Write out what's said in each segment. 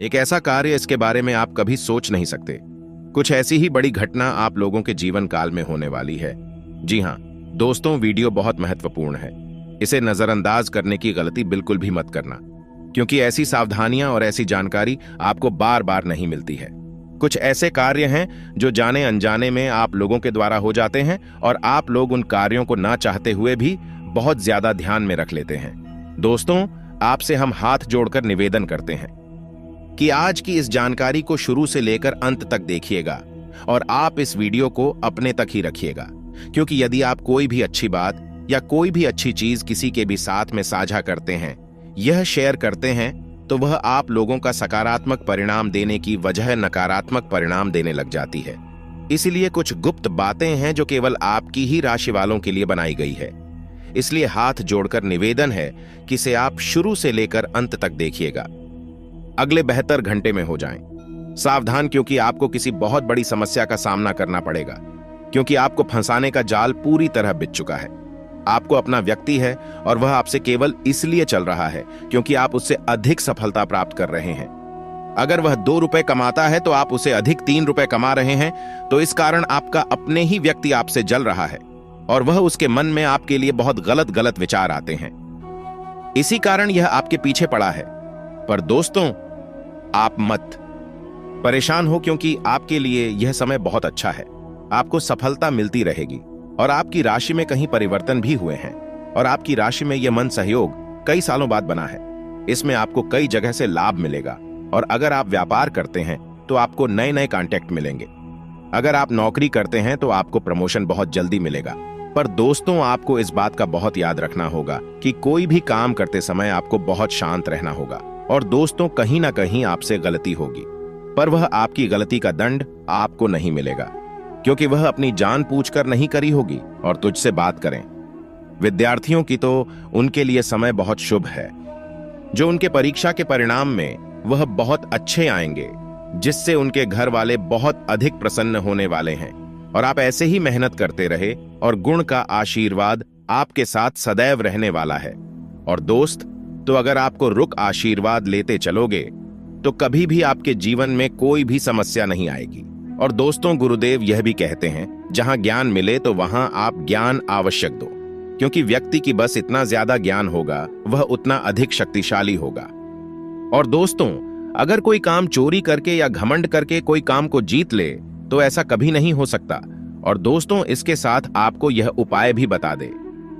एक ऐसा कार्य इसके बारे में आप कभी सोच नहीं सकते। कुछ ऐसी ही बड़ी घटना आप लोगों के जीवन काल में होने वाली है। जी हाँ दोस्तों, वीडियो बहुत महत्वपूर्ण है। इसे नजरअंदाज करने की गलती बिल्कुल भी मत करना, क्योंकि ऐसी सावधानियां और ऐसी जानकारी आपको बार बार नहीं मिलती है। कुछ ऐसे कार्य हैं जो जाने अनजाने में आप लोगों के द्वारा हो जाते हैं और आप लोग उन कार्यों को ना चाहते हुए भी बहुत ज्यादा ध्यान में रख लेते हैं। दोस्तों, आपसे हम हाथ जोड़कर निवेदन करते हैं कि आज की इस जानकारी को शुरू से लेकर अंत तक देखिएगा और आप इस वीडियो को अपने तक ही रखिएगा, क्योंकि यदि आप कोई भी अच्छी बात या कोई भी अच्छी चीज किसी के भी साथ में साझा करते हैं, यह शेयर करते हैं, तो वह आप लोगों का सकारात्मक परिणाम देने की वजह नकारात्मक परिणाम देने लग जाती है। इसलिए कुछ गुप्त बातें हैं जो केवल आपकी ही राशि वालों के लिए बनाई गई है। इसलिए हाथ जोड़कर निवेदन है कि इसे आप शुरू से लेकर अंत तक देखिएगा। अगले 72 घंटे में हो जाएं। सावधान, क्योंकि आपको किसी बहुत बड़ी समस्या का सामना करना पड़ेगा, क्योंकि आपको फंसाने का जाल पूरी तरह बिछ चुका है। आपको अपना व्यक्ति है और वह आपसे केवल इसलिए चल रहा है क्योंकि आप उससे अधिक सफलता प्राप्त कर रहे हैं। अगर वह 2 रुपए कमाता है तो आप उसे अधिक 3 रुपए कमा रहे हैं, तो इस कारण आपका अपने ही व्यक्ति आपसे जल रहा है और वह उसके मन में आपके लिए बहुत गलत गलत विचार आते हैं। इसी कारण यह आपके पीछे पड़ा है। पर दोस्तों, आप मत परेशान हो, क्योंकि आपके लिए यह समय बहुत अच्छा है। आपको सफलता मिलती रहेगी और आपकी राशि में कहीं परिवर्तन भी हुए हैं और आपकी राशि में यह मन सहयोग कई सालों बाद बना है। इसमें आपको कई जगह से लाभ मिलेगा और अगर आप व्यापार करते हैं तो आपको नए नए कॉन्टैक्ट मिलेंगे। अगर आप नौकरी करते हैं तो आपको प्रमोशन बहुत जल्दी मिलेगा। पर दोस्तों, आपको इस बात का बहुत याद रखना होगा कि कोई भी काम करते समय आपको बहुत शांत रहना होगा। और दोस्तों, कहीं ना कहीं आपसे गलती होगी, पर वह आपकी गलती का दंड आपको नहीं मिलेगा, क्योंकि वह अपनी जान पूछकर नहीं करी होगी और तुझसे बात करें। विद्यार्थियों की तो उनके लिए समय बहुत शुभ है, जो उनके परीक्षा के परिणाम में वह बहुत अच्छे आएंगे, जिससे उनके घर वाले बहुत अधिक प्रसन्न होने वाले हैं। और आप ऐसे ही मेहनत करते रहे और गुण का आशीर्वाद आपके साथ सदैव रहने वाला है। और दोस्त, तो अगर आपको रुक आशीर्वाद लेते चलोगे तो कभी भी आपके जीवन में कोई भी समस्या नहीं आएगी। और दोस्तों, गुरुदेव यह भी कहते हैं, जहां ज्ञान मिले तो वहां आप ज्ञान आवश्यक दो, क्योंकि व्यक्ति की बस इतना ज्यादा ज्ञान होगा वह उतना अधिक शक्तिशाली होगा। और दोस्तों, अगर कोई काम चोरी करके या घमंड करके कोई काम को जीत ले तो ऐसा कभी नहीं हो सकता। और दोस्तों, इसके साथ आपको यह उपाय भी बता दे,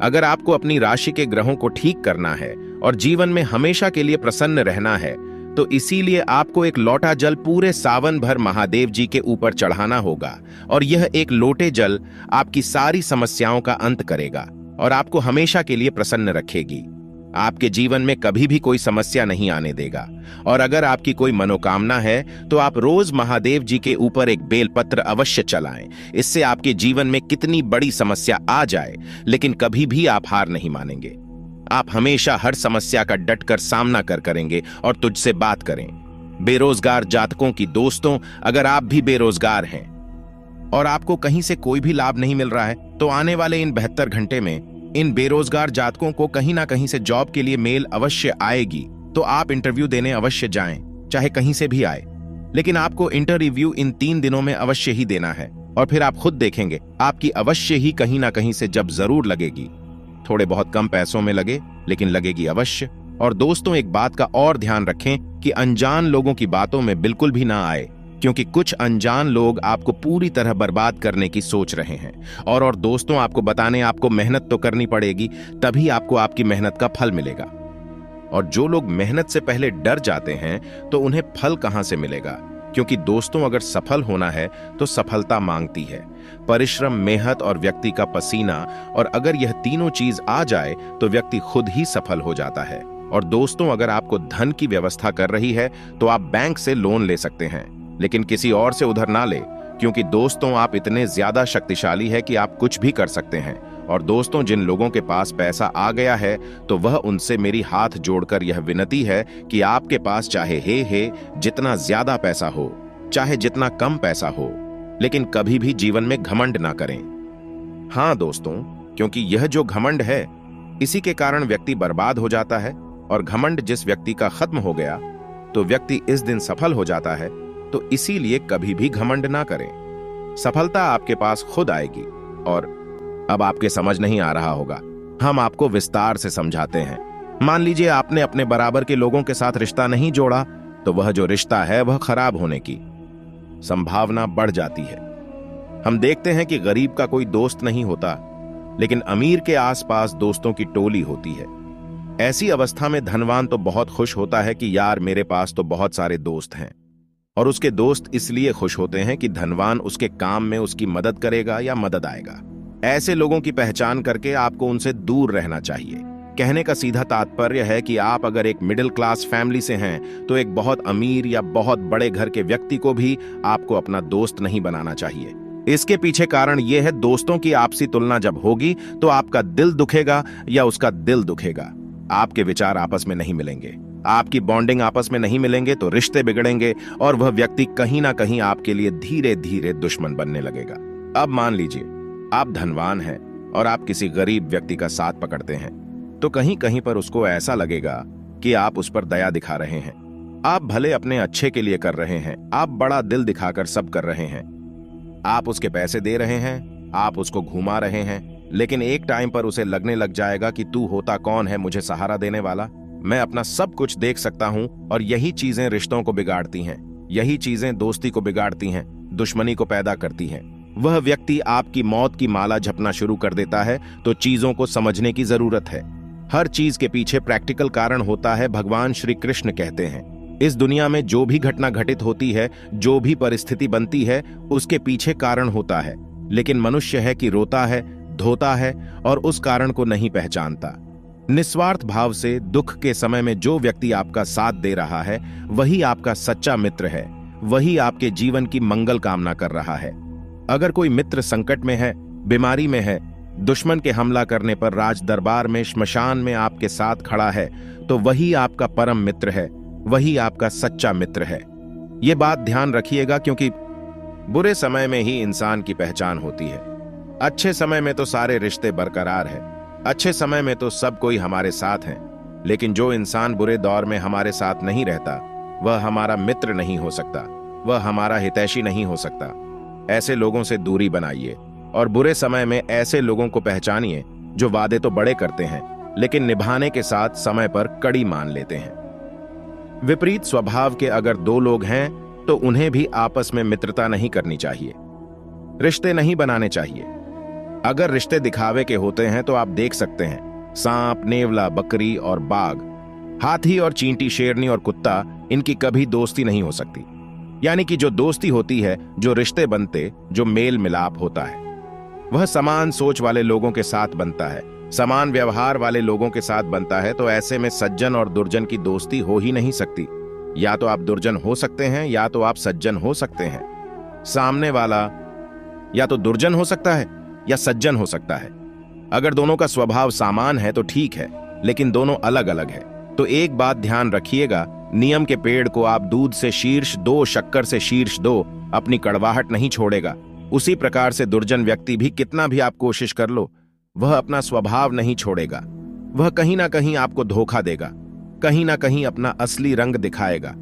अगर आपको अपनी राशि के ग्रहों को ठीक करना है और जीवन में हमेशा के लिए प्रसन्न रहना है, तो इसीलिए आपको एक लोटा जल पूरे सावन भर महादेव जी के ऊपर चढ़ाना होगा। और यह एक लोटे जल आपकी सारी समस्याओं का अंत करेगा और आपको हमेशा के लिए प्रसन्न रखेगी। आपके जीवन में कभी भी कोई समस्या नहीं आने देगा। और अगर आपकी कोई मनोकामना है तो आप रोज महादेव जी के ऊपर एक बेलपत्र अवश्य चलाएं। इससे आपके जीवन में कितनी बड़ी समस्या आ जाए, लेकिन कभी भी आप हार नहीं मानेंगे। आप हमेशा हर समस्या का डटकर सामना करेंगे और तुझसे बात करें। बेरोजगार जातकों की दोस्तों, अगर आप भी बेरोजगार हैं और आपको कहीं से कोई भी लाभ नहीं मिल रहा है, तो आने वाले इन 72 घंटे में इन बेरोजगार जातकों को कहीं ना कहीं से जॉब के लिए मेल अवश्य आएगी। तो आप इंटरव्यू देने अवश्य जाएं, चाहे कहीं से भी आए, लेकिन आपको इंटरव्यू इन 3 दिनों में अवश्य ही देना है। और फिर आप खुद देखेंगे, आपकी अवश्य ही कहीं ना कहीं से जब जरूर लगेगी। थोड़े बहुत कम पैसों में लगे, लेकिन लगेगी अवश्य। और दोस्तों, एक बात का और ध्यान रखें कि अनजान लोगों की बातों में बिल्कुल भी ना आए, क्योंकि कुछ अनजान लोग आपको पूरी तरह बर्बाद करने की सोच रहे हैं। और दोस्तों, आपको बताने आपको मेहनत तो करनी पड़ेगी, तभी आपको आपकी मेहनत का फल मिलेगा। और जो लोग मेहनत से पहले डर जाते हैं तो उन्हें फल कहां से मिलेगा, क्योंकि दोस्तों, अगर सफल होना है तो सफलता मांगती है परिश्रम, मेहनत और व्यक्ति का पसीना। और अगर यह तीनों चीज आ जाए तो व्यक्ति खुद ही सफल हो जाता है। और दोस्तों, अगर आपको धन की व्यवस्था कर रही है तो आप बैंक से लोन ले सकते हैं, लेकिन किसी और से उधार ना ले, क्योंकि दोस्तों, आप इतने ज्यादा शक्तिशाली है कि आप कुछ भी कर सकते हैं। और दोस्तों, जिन लोगों के पास पैसा आ गया है तो वह उनसे मेरी हाथ जोड़कर यह विनती है कि आपके पास चाहे हे जितना ज्यादा पैसा हो, चाहे जितना कम पैसा हो, लेकिन कभी भी जीवन में घमंड ना करें। हाँ दोस्तों, क्योंकि यह जो घमंड है, इसी के कारण व्यक्ति बर्बाद हो जाता है। और घमंड जिस व्यक्ति का खत्म हो गया तो व्यक्ति इस दिन सफल हो जाता है, तो इसीलिए कभी भी घमंड ना करें। सफलता आपके पास खुद आएगी। और अब आपके समझ नहीं आ रहा होगा, हम आपको विस्तार से समझाते हैं। मान लीजिए आपने अपने बराबर के लोगों के साथ रिश्ता नहीं जोड़ा, तो वह जो रिश्ता है वह खराब होने की संभावना बढ़ जाती है। हम देखते हैं कि गरीब का कोई दोस्त नहीं होता, लेकिन अमीर के आसपास दोस्तों की टोली होती है। ऐसी अवस्था में धनवान तो बहुत खुश होता है कि यार मेरे पास तो बहुत सारे दोस्त हैं, और उसके दोस्त इसलिए खुश होते हैं कि धनवान उसके काम में उसकी मदद करेगा या मदद आएगा। ऐसे लोगों की पहचान करके आपको उनसे दूर रहना चाहिए। कहने का सीधा तात्पर्य है कि आप अगर एक मिडिल क्लास फैमिली से हैं, तो एक बहुत अमीर या बहुत बड़े घर के व्यक्ति को भी आपको अपना दोस्त नहीं बनाना चाहिए। इसके पीछे कारण यह है, दोस्तों की आपसी तुलना जब होगी तो आपका दिल दुखेगा या उसका दिल दुखेगा। आपके विचार आपस में नहीं मिलेंगे, आपकी बॉन्डिंग आपस में नहीं मिलेंगे, तो रिश्ते बिगड़ेंगे और वह व्यक्ति कहीं ना कहीं आपके लिए धीरे धीरे दुश्मन बनने लगेगा। अब मान लीजिए आप धनवान हैं और आप किसी गरीब व्यक्ति का साथ पकड़ते हैं, तो कहीं कहीं पर उसको ऐसा लगेगा कि आप उस पर दया दिखा रहे हैं। आप भले अपने अच्छे के लिए कर रहे हैं, आप बड़ा दिल दिखाकर सब कर रहे हैं, आप उसके पैसे दे रहे हैं, आप उसको घुमा रहे हैं, लेकिन एक टाइम पर उसे लगने लग जाएगा कि तू होता कौन है मुझे सहारा देने वाला, मैं अपना सब कुछ देख सकता हूं। और यही चीजें रिश्तों को बिगाड़ती हैं, यही चीजें दोस्ती को बिगाड़ती हैं, दुश्मनी को पैदा करती हैं। वह व्यक्ति आपकी मौत की माला जपना शुरू कर देता है, तो चीजों को समझने की जरूरत है। हर चीज के पीछे प्रैक्टिकल कारण होता है। भगवान श्री कृष्ण कहते हैं, इस दुनिया में जो भी घटना घटित होती है, जो भी परिस्थिति बनती है, उसके पीछे कारण होता है, लेकिन मनुष्य है कि रोता है, धोता है और उस कारण को नहीं पहचानता। निस्वार्थ भाव से दुख के समय में जो व्यक्ति आपका साथ दे रहा है, वही आपका सच्चा मित्र है, वही आपके जीवन की मंगल कामना कर रहा है। अगर कोई मित्र संकट में है, बीमारी में है, दुश्मन के हमला करने पर राज दरबार में, श्मशान में आपके साथ खड़ा है, तो वही आपका परम मित्र है, वही आपका सच्चा मित्र है। यह बात ध्यान रखिएगा, क्योंकि बुरे समय में ही इंसान की पहचान होती है। अच्छे समय में तो सारे रिश्ते बरकरार हैं, अच्छे समय में तो सब कोई हमारे साथ हैं, लेकिन जो इंसान बुरे दौर में हमारे साथ नहीं रहता, वह हमारा मित्र नहीं हो सकता, वह हमारा हितैषी नहीं हो सकता। ऐसे लोगों से दूरी बनाइए और बुरे समय में ऐसे लोगों को पहचानिए जो वादे तो बड़े करते हैं, लेकिन निभाने के साथ समय पर कड़ी मान लेते हैं। विपरीत स्वभाव के अगर दो लोग हैं, तो उन्हें भी आपस में मित्रता नहीं करनी चाहिए, रिश्ते नहीं बनाने चाहिए। अगर रिश्ते दिखावे के होते हैं तो आप देख सकते हैं, सांप, नेवला, बकरी और बाघ, हाथी और चींटी, शेरनी और कुत्ता, इनकी कभी दोस्ती नहीं हो सकती। यानी कि जो दोस्ती होती है, जो रिश्ते बनते, जो मेल मिलाप होता है, वह समान सोच वाले लोगों के साथ बनता है, समान व्यवहार वाले लोगों के साथ बनता है। तो ऐसे में सज्जन और दुर्जन की दोस्ती हो ही नहीं सकती। या तो आप दुर्जन हो सकते हैं या तो आप सज्जन हो सकते हैं। सामने वाला या तो दुर्जन हो सकता है या सज्जन हो सकता है। अगर दोनों का स्वभाव समान है तो ठीक है, लेकिन दोनों अलग अलग है। तो एक बात ध्यान रखिएगा, नियम के पेड़ को आप दूध से शीर्ष दो, शक्कर से शीर्ष दो, अपनी कड़वाहट नहीं छोड़ेगा। उसी प्रकार से दुर्जन व्यक्ति भी कितना भी आप कोशिश कर लो, वह अपना स्वभाव नहीं छोड़ेगा। वह कहीं ना कहीं आपको धोखा देगा, कहीं ना कहीं अपना असली रंग दिखाएगा।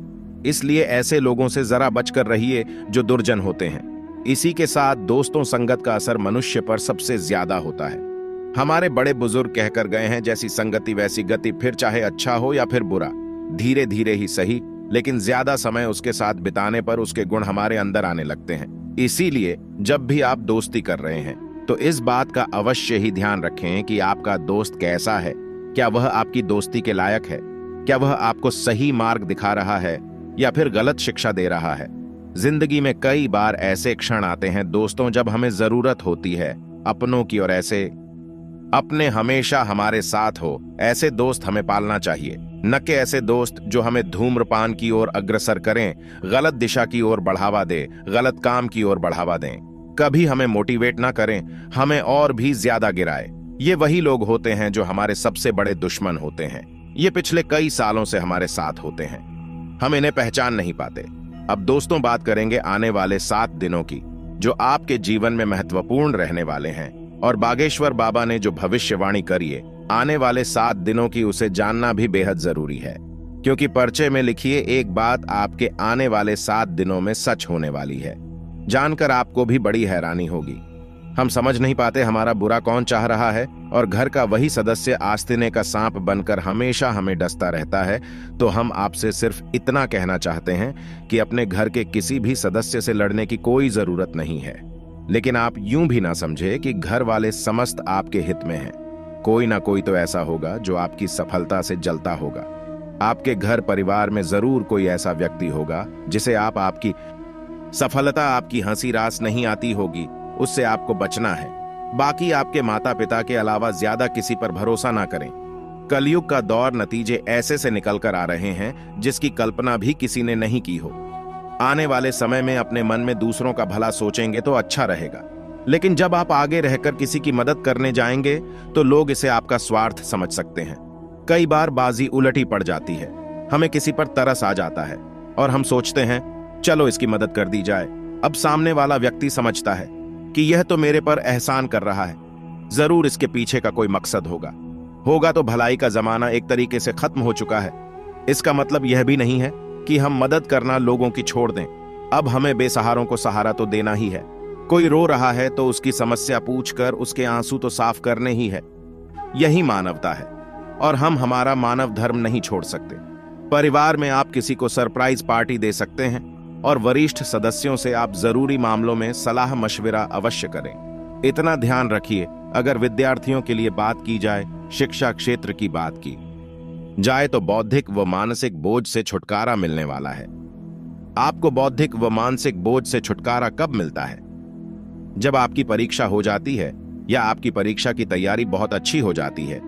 इसलिए ऐसे लोगों से जरा बचकर रहिए जो दुर्जन होते हैं। इसी के साथ दोस्तों संगत का असर मनुष्य पर सबसे ज्यादा होता है। हमारे बड़े बुजुर्ग कहकर गए हैं, जैसी संगति वैसी गति, फिर चाहे अच्छा हो या फिर बुरा, धीरे धीरे ही सही, लेकिन ज्यादा समय उसके साथ बिताने पर उसके गुण हमारे अंदर आने लगते हैं। इसीलिए जब भी आप दोस्ती कर रहे हैं, तो इस बात का अवश्य ही ध्यान रखें कि आपका दोस्त कैसा है, क्या वह आपकी दोस्ती के लायक है, क्या वह आपको सही मार्ग दिखा रहा है या फिर गलत शिक्षा दे रहा है। जिंदगी में कई बार ऐसे क्षण आते हैं दोस्तों, जब हमें जरूरत होती है अपनों की, और ऐसे अपने हमेशा हमारे साथ हो, ऐसे दोस्त हमें पालना चाहिए, न कि ऐसे दोस्त जो हमें धूम्रपान की ओर अग्रसर करें, गलत दिशा की ओर बढ़ावा दें, गलत काम की ओर बढ़ावा दें, कभी हमें मोटिवेट ना करें, हमें और भी ज्यादा गिराए। ये वही लोग होते हैं जो हमारे सबसे बड़े दुश्मन होते हैं। ये पिछले कई सालों से हमारे साथ होते हैं, हम इन्हें पहचान नहीं पाते। अब दोस्तों बात करेंगे आने वाले 7 दिनों की, जो आपके जीवन में महत्वपूर्ण रहने वाले हैं। और बागेश्वर बाबा ने जो भविष्यवाणी करी है आने वाले 7 दिनों की, उसे जानना भी बेहद जरूरी है। क्योंकि पर्चे में लिखिए एक बात आपके आने वाले 7 दिनों में सच होने वाली है। जानकर आपको भी बड़ी हैरानी होगी। हम समझ नहीं पाते हमारा बुरा कौन चाह रहा है, और घर का वही सदस्य आस्तीने का सांप बनकर हमेशा हमें डसता रहता है। तो हम आपसे सिर्फ इतना कहना चाहते हैं कि अपने घर के किसी भी सदस्य से लड़ने की कोई जरूरत नहीं है। लेकिन आप यूं भी ना समझे कि घर वाले समस्त आपके हित में हैं। कोई ना कोई तो ऐसा होगा जो आपकी सफलता से जलता होगा। आपके घर परिवार में जरूर कोई ऐसा व्यक्ति होगा जिसे आपकी सफलता, आपकी हंसी रास नहीं आती होगी, उससे आपको बचना है। बाकी आपके माता पिता के अलावा ज्यादा किसी पर भरोसा ना करें। कलयुग का दौर नतीजे ऐसे से निकल कर आ रहे हैं जिसकी कल्पना भी किसी ने नहीं की हो। आने वाले समय में अपने मन में दूसरों का भला सोचेंगे तो अच्छा रहेगा, लेकिन जब आप आगे रहकर किसी की मदद करने जाएंगे तो लोग इसे आपका स्वार्थ समझ सकते हैं। कई बार बाजी उलटी पड़ जाती है। हमें किसी पर तरस आ जाता है और हम सोचते हैं चलो इसकी मदद कर दी जाए। अब सामने वाला व्यक्ति समझता है कि यह तो मेरे पर एहसान कर रहा है, जरूर इसके पीछे का कोई मकसद होगा तो भलाई का जमाना एक तरीके से खत्म हो चुका है। इसका मतलब यह भी नहीं है कि हम मदद करना लोगों की छोड़ दें। अब हमें बेसहारों को सहारा तो देना ही है। कोई रो रहा है तो उसकी समस्या पूछकर उसके आंसू तो साफ करने ही है। यही मानवता है और हम हमारा मानव धर्म नहीं छोड़ सकते। परिवार में आप किसी को सरप्राइज पार्टी दे सकते हैं और वरिष्ठ सदस्यों से आप जरूरी मामलों में सलाह मशविरा अवश्य करें। इतना ध्यान रखिए, अगर विद्यार्थियों के लिए बात की जाए, शिक्षा क्षेत्र की बात की जाए तो बौद्धिक व मानसिक बोझ से छुटकारा मिलने वाला है। आपको बौद्धिक व मानसिक बोझ से छुटकारा कब मिलता है? जब आपकी परीक्षा हो जाती है या आपकी परीक्षा की तैयारी बहुत अच्छी हो जाती है